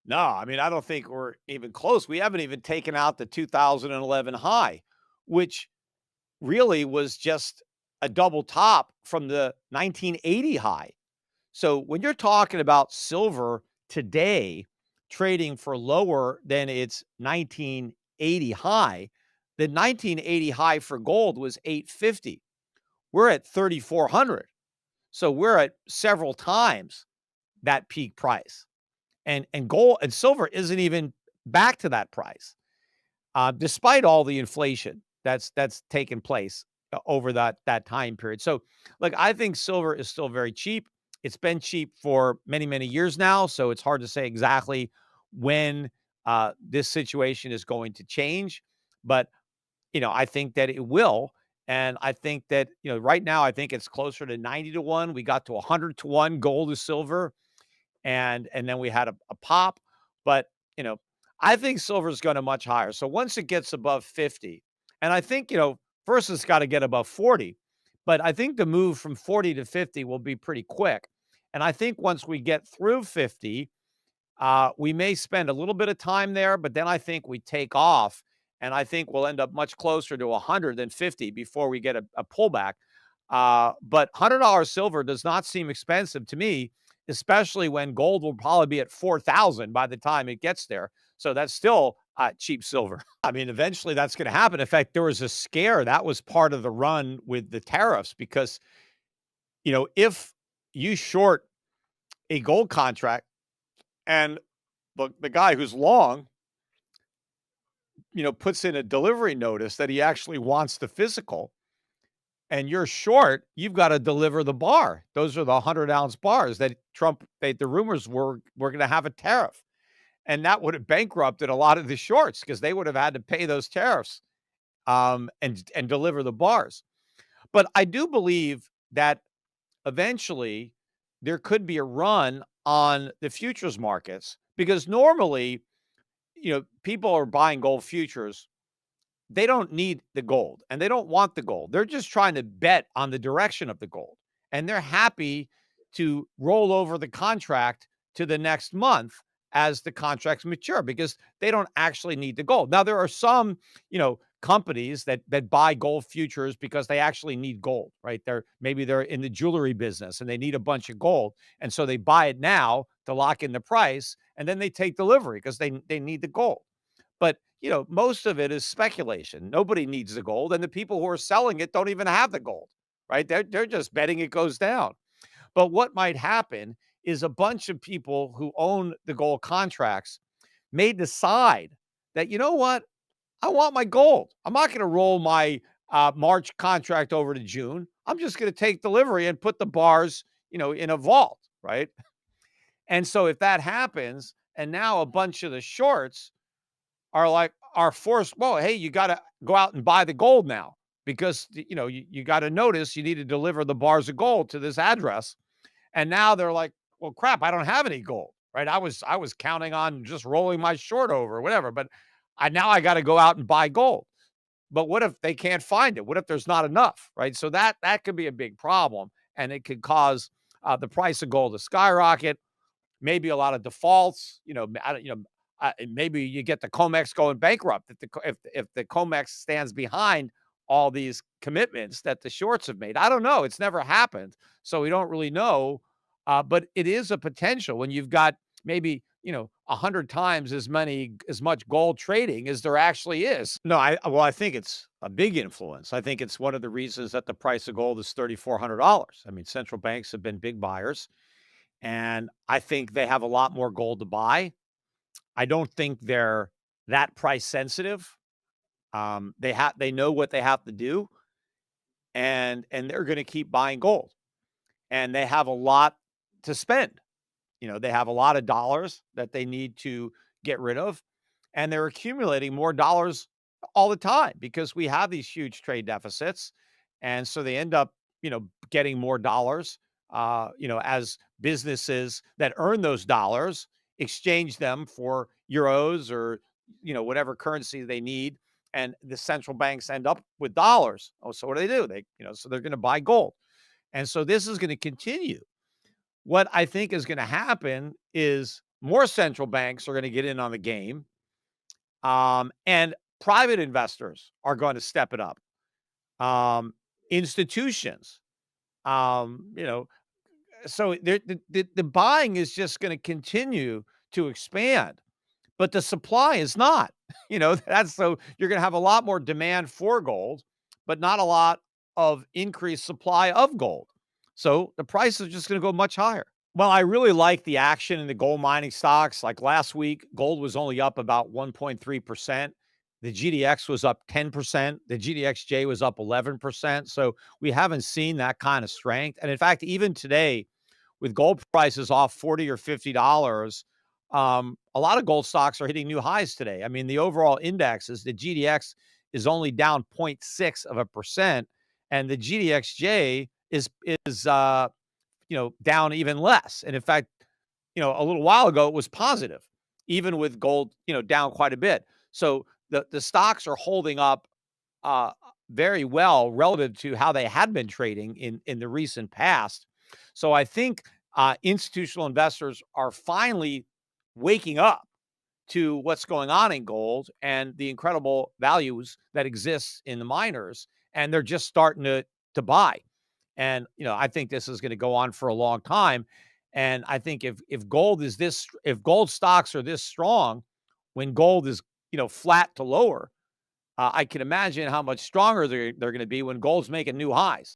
No, I mean, I don't think we're even close. We haven't even taken out the 2011 high, which really was just a double top from the 1980 high. So when you're talking about silver today trading for lower than its 1980 high, the 1980 high for gold was 850. We're at 3400. So we're at several times that peak price. And gold and silver isn't even back to that price, despite all the inflation that's taken place over that time period. So, look, I think silver is still very cheap. It's been cheap for many many years now, so it's hard to say exactly when this situation is going to change. But I think that it will. And I think that, right now, I think it's closer to 90 to 1. We got to 100 to 1 gold to silver and then we had a pop. But you know, I think silver is going to much higher. So once it gets above 50, and I think first it's got to get above 40, but I think the move from 40 to 50 will be pretty quick. And I think once we get through 50, we may spend a little bit of time there, but then I think we take off, and I think we'll end up much closer to 100 than 50 before we get a pullback. But $100 silver does not seem expensive to me, especially when gold will probably be at 4,000 by the time it gets there. So that's still cheap silver. I mean, eventually that's going to happen. In fact, there was a scare that was part of the run with the tariffs because, if you short a gold contract and the guy who's long, puts in a delivery notice that he actually wants the physical and you're short, you've got to deliver the bar. Those are the 100-ounce bars that the rumors were going to have a tariff. And that would have bankrupted a lot of the shorts because they would have had to pay those tariffs and deliver the bars. But I do believe that eventually there could be a run on the futures markets because normally, people are buying gold futures. They don't need the gold and they don't want the gold. They're just trying to bet on the direction of the gold. And they're happy to roll over the contract to the next month as the contracts mature because they don't actually need the gold. Now there are some, companies that buy gold futures because they actually need gold, right? They're in the jewelry business and they need a bunch of gold. And so they buy it now to lock in the price and then they take delivery because they need the gold. But, most of it is speculation. Nobody needs the gold, and the people who are selling it don't even have the gold, right? They're just betting it goes down. But what might happen is a bunch of people who own the gold contracts may decide that, you know what? I want my gold. I'm not going to roll my March contract over to June. I'm just going to take delivery and put the bars, in a vault, right? And so if that happens, and now a bunch of the shorts are forced, well, hey, you got to go out and buy the gold now because you got to notice you need to deliver the bars of gold to this address. And now they're like, well, crap, I don't have any gold, right? I was counting on just rolling my short over or whatever, but I got to go out and buy gold. But what if they can't find it? What if there's not enough, right? So that could be a big problem, and it could cause the price of gold to skyrocket. Maybe a lot of defaults. Maybe you get the COMEX going bankrupt if the COMEX stands behind all these commitments that the shorts have made. I don't know. It's never happened, so we don't really know. But it is a potential when you've got maybe 100 times as much gold trading as there actually is. No, I think it's a big influence. I think it's one of the reasons that the price of gold is $3,400. I mean, central banks have been big buyers, and I think they have a lot more gold to buy. I don't think they're that price sensitive. They know what they have to do, and they're going to keep buying gold, and they have a lot to spend. They have a lot of dollars that they need to get rid of, and they're accumulating more dollars all the time because we have these huge trade deficits, and so they end up, getting more dollars. As businesses that earn those dollars exchange them for euros or whatever currency they need, and the central banks end up with dollars. Oh, so what do? So they're going to buy gold, and so this is going to continue. What I think is going to happen is More central banks are gonna get in on the game, and private investors are going to step it up. Institutions, you know, so the buying is just gonna continue to expand, but the supply is not. That's so you're gonna have a lot more demand for gold, but not a lot of increased supply of gold. So the price is just gonna go much higher. Well, I really like the action in the gold mining stocks. Like last week, gold was only up about 1.3%. The GDX was up 10%. The GDXJ was up 11%. So we haven't seen that kind of strength. And in fact, even today, with gold prices off 40 or $50, a lot of gold stocks are hitting new highs today. I mean, the overall indexes, the GDX is only down 0.6%, and the GDXJ is down even less. And in fact, a little while ago it was positive, even with gold, down quite a bit. So the stocks are holding up uh, very well relative to how they had been trading in the recent past. So I think institutional investors are finally waking up to what's going on in gold and the incredible values that exists in the miners, and they're just starting to buy. And I think this is going to go on for a long time. And I think if gold stocks are this strong, when gold is flat to lower, I can imagine how much stronger they're going to be when gold's making new highs.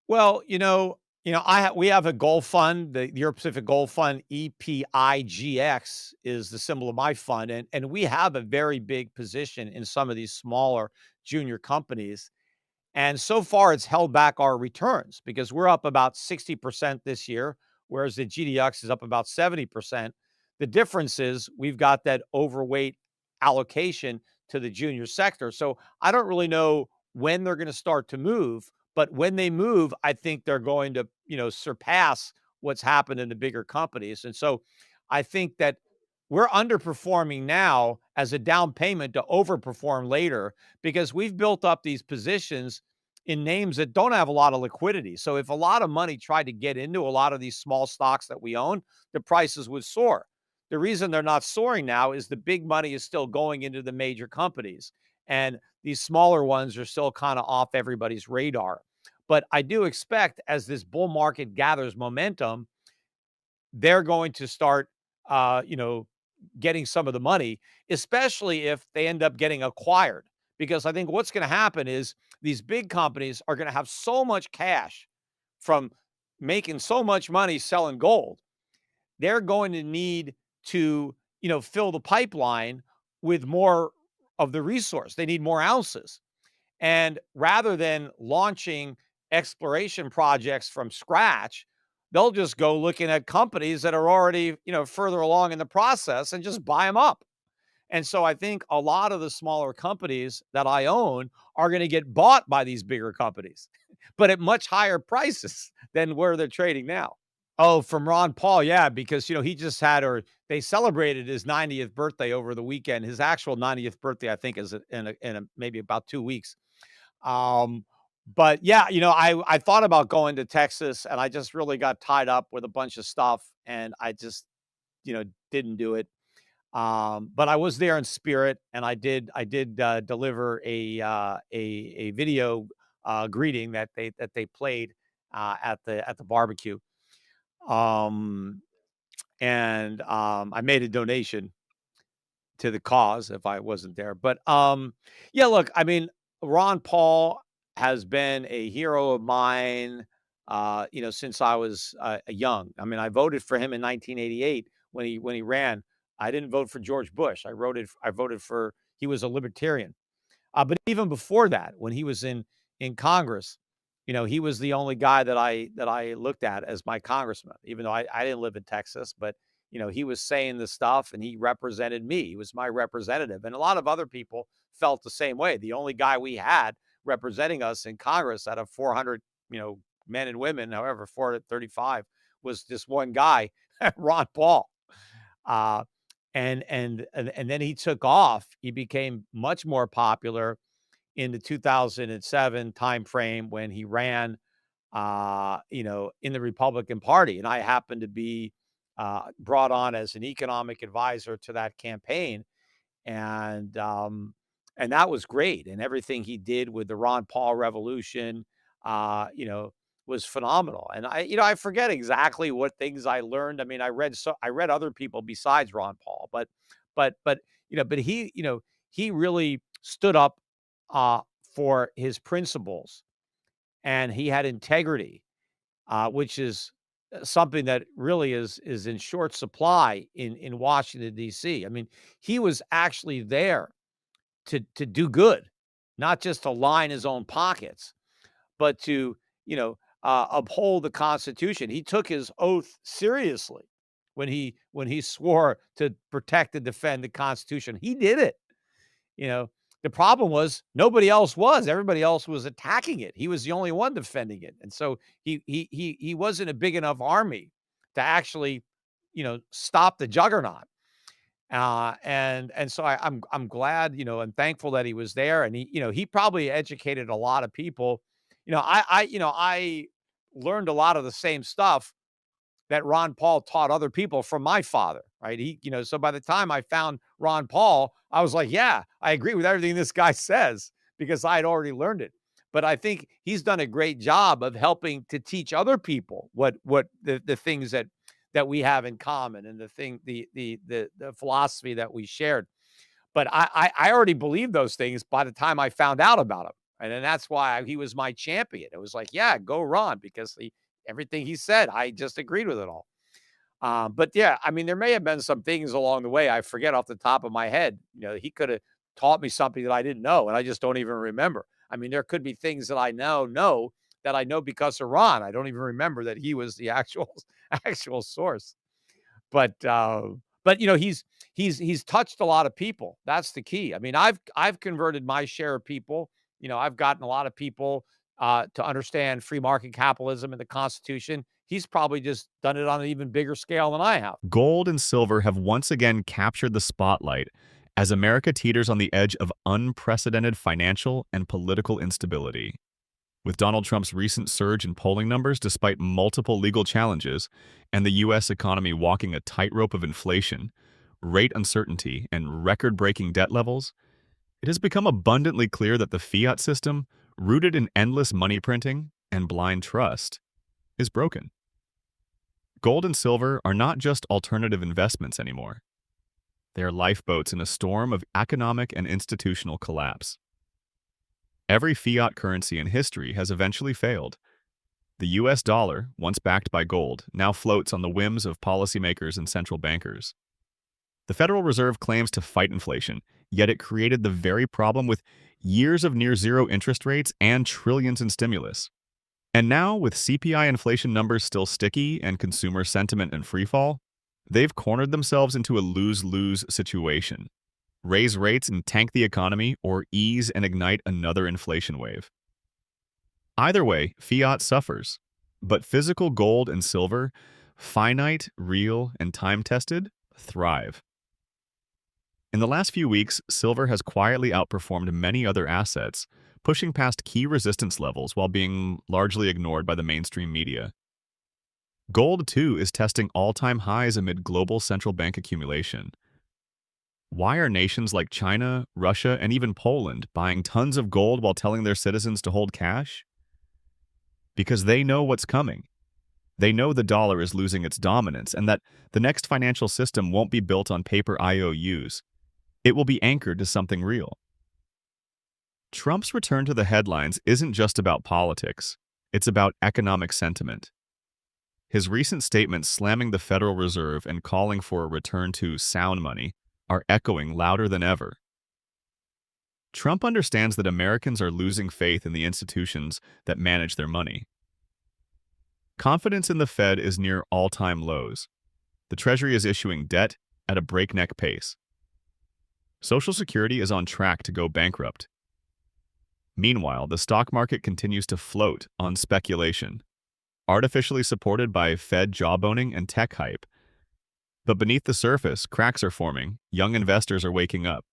Well, we have a gold fund, the Europe Pacific Gold Fund, EPIGX is the symbol of my fund, and we have a very big position in some of these smaller junior companies. And so far, it's held back our returns because we're up about 60% this year, whereas the GDX is up about 70%. The difference is we've got that overweight allocation to the junior sector. So I don't really know when they're going to start to move, but when they move, I think they're going to, surpass what's happened in the bigger companies. And so I think that we're underperforming now as a down payment to overperform later because we've built up these positions in names that don't have a lot of liquidity. So if a lot of money tried to get into a lot of these small stocks that we own, the prices would soar. The reason they're not soaring now is the big money is still going into the major companies, and these smaller ones are still kind of off everybody's radar. But I do expect as this bull market gathers momentum, they're going to start, getting some of the money, especially if they end up getting acquired. Because I think what's going to happen is these big companies are going to have so much cash from making so much money selling gold. They're going to need to, fill the pipeline with more of the resource. They need more ounces. And rather than launching exploration projects from scratch, they'll just go looking at companies that are already, further along in the process and just buy them up. And so I think a lot of the smaller companies that I own are going to get bought by these bigger companies, but at much higher prices than where they're trading now. Oh, from Ron Paul, yeah, because he just had, or they celebrated his 90th birthday over the weekend. His actual 90th birthday, I think, is in maybe about 2 weeks. But yeah, I thought about going to Texas, and I just really got tied up with a bunch of stuff, and I just didn't do it. But I was there in spirit, and I did deliver a video greeting that they played at the barbecue. Um, and I made a donation to the cause if I wasn't there. But yeah, look, I mean, Ron Paul has been a hero of mine, since I was young. I mean, I voted for him in 1988 when he ran. I didn't vote for George Bush. I voted for he was a libertarian. But even before that, when he was in Congress, he was the only guy that I looked at as my congressman, even though I didn't live in Texas, but he was saying the stuff and he represented me. He was my representative. And a lot of other people felt the same way. The only guy we had representing us in Congress out of 400, men and women, however, 435 was this one guy, Ron Paul. Uh, and then he took off. He became much more popular in the 2007 timeframe when he ran, in the Republican Party, and I happened to be brought on as an economic advisor to that campaign, and and that was great. And everything he did with the Ron Paul revolution, you know, was phenomenal. And I forget exactly what things I learned. I mean, I read other people besides Ron Paul, but but he really stood up uh, for his principles, and he had integrity, which is something that really is in short supply in Washington D.C. I mean, he was actually there to do good, not just to line his own pockets, but to uphold the Constitution. He took his oath seriously when he swore to protect and defend the Constitution. He did it. You know, the problem was nobody else was. Everybody else was attacking it. He was the only one defending it, and so he wasn't a big enough army to actually, stop the juggernaut. And so I'm glad, and thankful that he was there, and he probably educated a lot of people. I learned a lot of the same stuff that Ron Paul taught other people from my father, right? So by the time I found Ron Paul, I was like, yeah, I agree with everything this guy says because I had already learned it. But I think he's done a great job of helping to teach other people what the things that we have in common, and the philosophy that we shared. But I already believed those things by the time I found out about him. And that's why he was my champion. It was like, yeah, go Ron, because everything he said, I just agreed with it all. But yeah, I mean, there may have been some things along the way I forget off the top of my head. He could have taught me something that I didn't know, and I just don't even remember. I mean, there could be things that I know that I know because of Ron. I don't even remember that he was the actual actual source. But he's touched a lot of people. That's the key. I mean, I've converted my share of people. I've gotten a lot of people to understand free market capitalism and the Constitution. He's probably just done it on an even bigger scale than I have. Gold and silver have once again captured the spotlight as America teeters on the edge of unprecedented financial and political instability. With Donald Trump's recent surge in polling numbers despite multiple legal challenges, and the U.S. economy walking a tightrope of inflation, rate uncertainty, and record-breaking debt levels, it has become abundantly clear that the fiat system, rooted in endless money printing and blind trust, is broken. Gold and silver are not just alternative investments anymore. They are lifeboats in a storm of economic and institutional collapse. Every fiat currency in history has eventually failed. The US dollar, once backed by gold, now floats on the whims of policymakers and central bankers. The Federal Reserve claims to fight inflation, yet it created the very problem with years of near-zero interest rates and trillions in stimulus. And now, with CPI inflation numbers still sticky and consumer sentiment in freefall, they've cornered themselves into a lose-lose situation. Raise rates and tank the economy, or ease and ignite another inflation wave. Either way, fiat suffers, but physical gold and silver, finite, real, and time-tested, thrive. In the last few weeks, silver has quietly outperformed many other assets, pushing past key resistance levels while being largely ignored by the mainstream media. Gold, too, is testing all-time highs amid global central bank accumulation. Why are nations like China, Russia, and even Poland buying tons of gold while telling their citizens to hold cash? Because they know what's coming. They know the dollar is losing its dominance and that the next financial system won't be built on paper IOUs. It will be anchored to something real. Trump's return to the headlines isn't just about politics. It's about economic sentiment. His recent statements slamming the Federal Reserve and calling for a return to sound money are echoing louder than ever. Trump understands that Americans are losing faith in the institutions that manage their money. Confidence in the Fed is near all-time lows. The Treasury is issuing debt at a breakneck pace. Social Security is on track to go bankrupt. Meanwhile, the stock market continues to float on speculation, artificially supported by Fed jawboning and tech hype. But beneath the surface, cracks are forming, young investors are waking up.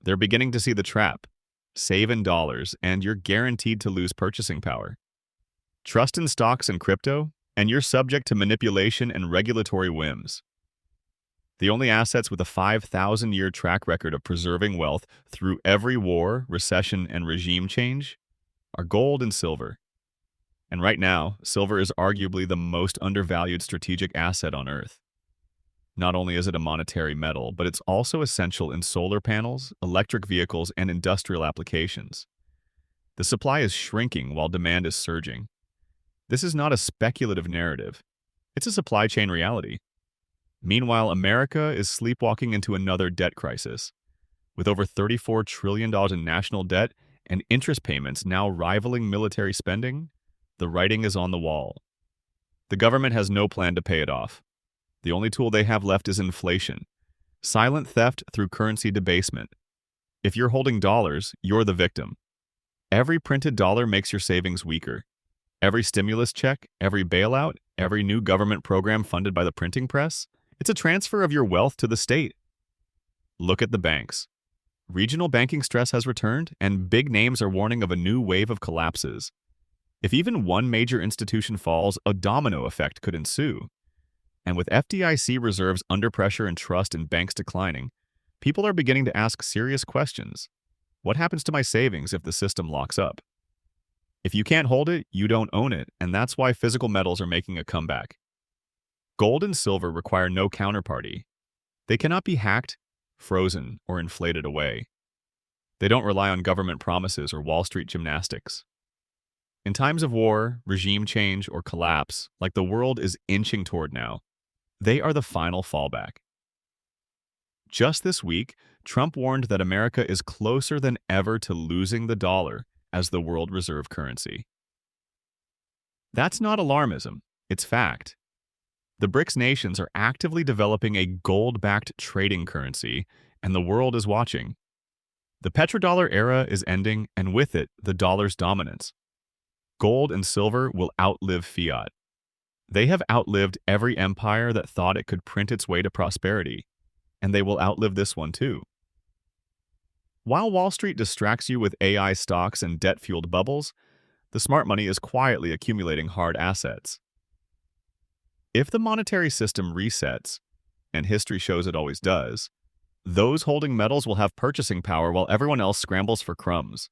They're beginning to see the trap. Save in dollars, and you're guaranteed to lose purchasing power. Trust in stocks and crypto, and you're subject to manipulation and regulatory whims. The only assets with a 5,000-year track record of preserving wealth through every war, recession, and regime change are gold and silver. And right now, silver is arguably the most undervalued strategic asset on Earth. Not only is it a monetary metal, but it's also essential in solar panels, electric vehicles, and industrial applications. The supply is shrinking while demand is surging. This is not a speculative narrative. It's a supply chain reality. Meanwhile, America is sleepwalking into another debt crisis. With over $34 trillion in national debt and interest payments now rivaling military spending, the writing is on the wall. The government has no plan to pay it off. The only tool they have left is inflation. Silent theft through currency debasement. If you're holding dollars, you're the victim. Every printed dollar makes your savings weaker. Every stimulus check, every bailout, every new government program funded by the printing press, it's a transfer of your wealth to the state. Look at the banks. Regional banking stress has returned, and big names are warning of a new wave of collapses. If even one major institution falls, a domino effect could ensue. And with FDIC reserves under pressure and trust in banks declining, people are beginning to ask serious questions. What happens to my savings if the system locks up? If you can't hold it, you don't own it, and that's why physical metals are making a comeback. Gold and silver require no counterparty. They cannot be hacked, frozen, or inflated away. They don't rely on government promises or Wall Street gymnastics. In times of war, regime change, or collapse, like the world is inching toward now, they are the final fallback. Just this week, Trump warned that America is closer than ever to losing the dollar as the world reserve currency. That's not alarmism, it's fact. The BRICS nations are actively developing a gold-backed trading currency, and the world is watching. The petrodollar era is ending, and with it, the dollar's dominance. Gold and silver will outlive fiat. They have outlived every empire that thought it could print its way to prosperity, and they will outlive this one too. While Wall Street distracts you with AI stocks and debt-fueled bubbles, the smart money is quietly accumulating hard assets. If the monetary system resets, and history shows it always does, those holding metals will have purchasing power while everyone else scrambles for crumbs.